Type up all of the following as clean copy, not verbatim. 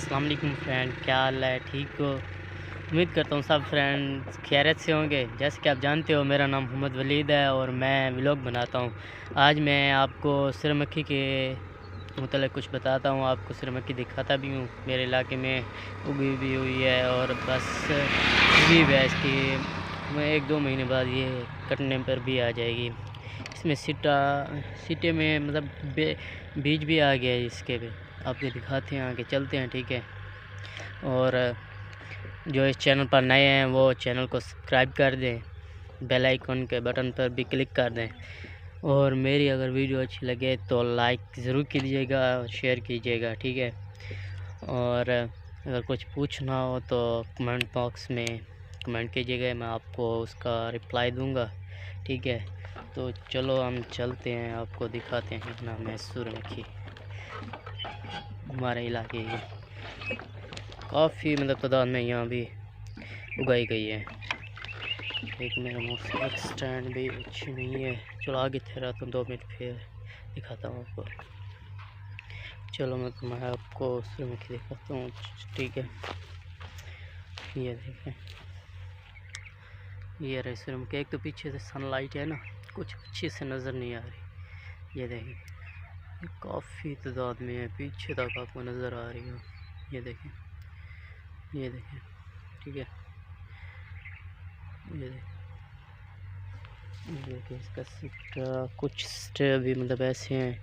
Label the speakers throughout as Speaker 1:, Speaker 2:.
Speaker 1: अस्सलाम वालेकुम फ्रेंड, क्या हाल है? ठीक हो? उम्मीद करता हूँ सब फ्रेंड्स खैरियत से होंगे। जैसे कि आप जानते हो, मेरा नाम मोहम्मद वलीद है और मैं व्लॉग बनाता हूँ। आज मैं आपको सूरजमुखी के मतलब कुछ बताता हूँ, आपको सूरजमुखी दिखाता भी हूँ। मेरे इलाके में उगी भी हुई है और बस उगी भी है इसकी, मैं 1-2 महीने बाद ये कटने पर भी आ जाएगी। इसमें सीटे में मतलब बीज भी आ गया है इसके भी, आपको दिखाते हैं, आगे चलते हैं, ठीक है। और जो इस चैनल पर नए हैं वो चैनल को सब्सक्राइब कर दें, बेल आइकन के बटन पर भी क्लिक कर दें और मेरी अगर वीडियो अच्छी लगे तो लाइक ज़रूर कीजिएगा और शेयर कीजिएगा, ठीक है। और अगर कुछ पूछना हो तो कमेंट बॉक्स में कमेंट कीजिएगा, मैं आपको उसका रिप्लाई दूंगा, ठीक है। तो चलो हम चलते हैं, आपको दिखाते हैं कितना मैं सूरजमुखी हमारे इलाके की काफ़ी मतलब तादाद में यहाँ भी उगाई गई है। एक मेरा मोटरसाइकिल स्टैंड भी अच्छी नहीं है। चलो आगे ठहराता हूँ 2 मिनट, फिर दिखाता हूँ आपको। चलो मैं आपको सूरजमुखी दिखाता हूँ, ठीक है। ये देखें, ये रहे सूरजमुखी। एक तो पीछे से सनलाइट है ना, कुछ अच्छी से नज़र नहीं आ रही। ये देखें, ये काफ़ी तादाद में है, पीछे तक आपको नज़र आ रही हो। ये देखें, ये देखें, ठीक है। ये देखिए इसका सीटा, कुछ स्टे भी मतलब ऐसे हैं।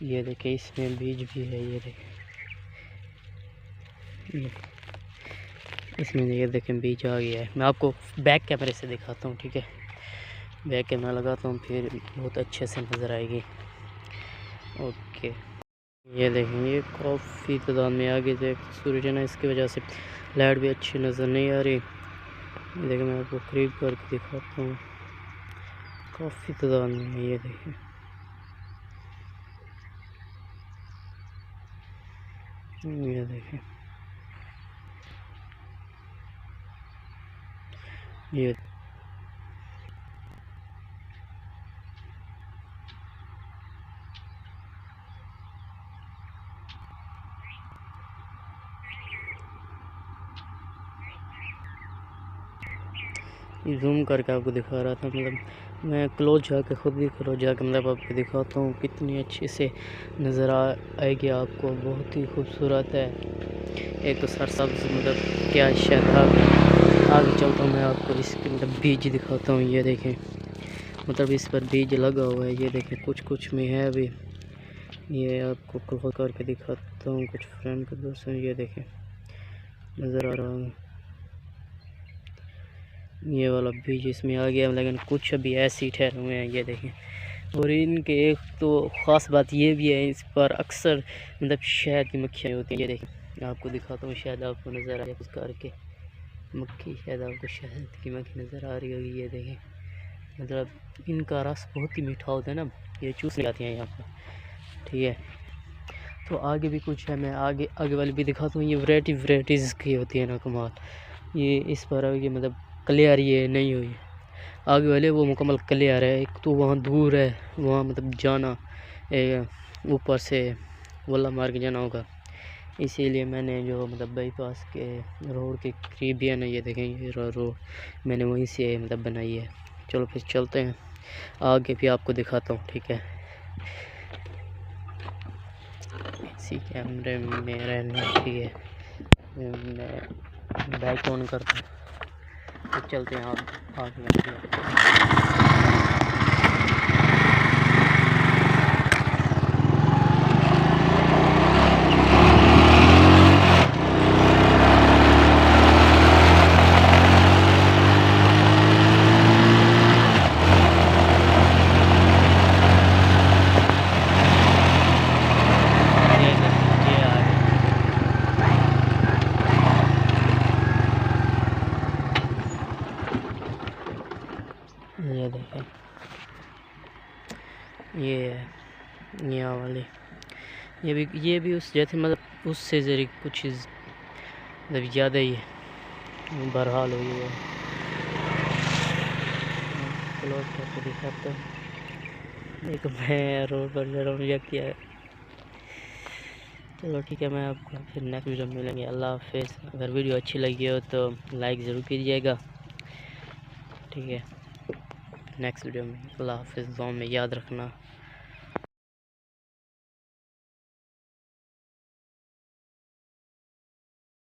Speaker 1: ये देखिए इसमें बीज भी है। ये देखिए इसमें ये देखें बीज आ गया है। मैं आपको बैक कैमरे से दिखाता हूँ, ठीक है। बैक कैमरा लगाता हूँ, फिर बहुत अच्छे से नज़र आएगी। ओके, ये देखें, ये काफ़ी तादाद में आगे से सूरज है ना, इसकी वजह से लाइट भी अच्छी नज़र नहीं आ रही। ये देखें, मैं आपको करीब करके दिखाता हूँ, काफ़ी तादाद में है। ये देखें, ये देखें, ये जूम करके आपको दिखा रहा था, मतलब मैं क्लोज जाके खुद भी क्लोज जाके मतलब आपको दिखाता हूँ, कितनी अच्छी से नज़र आएगी आपको। बहुत ही खूबसूरत है। एक तो सरसब्ज़ मतलब क्या शहर। आगे चलता हूँ, मैं आपको इसके मतलब बीज दिखाता हूँ। ये देखें, मतलब इस पर बीज लगा हुआ है। ये देखें, कुछ में है अभी। ये आपको क्लोज करके दिखाता हूँ कुछ फ्रेंड के दोस्तों। ये देखें, नज़र आ रहा है ये वाला बीज इसमें आ गया, लेकिन कुछ अभी ऐसे ही ठहरे हुए हैं। ये देखें, और इनके एक तो ख़ास बात ये भी है, इस पर अक्सर मतलब शहद की मक्खियाँ होती हैं। ये देखें, आपको दिखाता हूँ, शायद आपको नज़र आ रहा है कुछ करके मक्खी, शायद आपको शहद की मक्खी नज़र आ रही होगी। ये देखें, मतलब इनका रस बहुत ही मीठा होता है ना, ये चूसने आती हैं यहाँ पर, ठीक है। तो आगे भी कुछ है, मैं आगे वाली भी दिखाता हूँ। ये वैराइटीज़ की होती है ना, कमाल। ये इस पर ये मतलब क्लियर ये नहीं हुई, आगे वाले वो मुकम्मल क्लियर है। एक तो वहाँ दूर है, वहाँ मतलब जाना ऊपर से वल्ला मार के जाना होगा, इसीलिए मैंने जो मतलब बाईपास के रोड के करीब है ना, ये देखें ये रोड मैंने वहीं से मतलब बनाई है। चलो फिर चलते हैं आगे, भी आपको दिखाता हूँ, ठीक है। इसी कैमरे में रहना, ठीक है। मैं बैक ऑन करता हूँ, तो चलते हैं आप आगे। ये देखें, ये यहाँ वाली ये भी उस जैसे मतलब उससे ज़रिए कुछ मतलब ज़्यादा ही बहरहाल हुई है। क्लोज करके दिखाता हूँ। एक मैं रोड पर जा रहा हूँ, या क्या चलो ठीक है, मैं आपको फिर नेक्स्ट वीडियो में मिलेंगे। अल्लाह हाफिज़। अगर वीडियो अच्छी लगी हो तो लाइक ज़रूर कीजिएगा, ठीक है। नेक्स्ट वीडियो में अल्लाह हाफिज़, दुआ में याद रखना।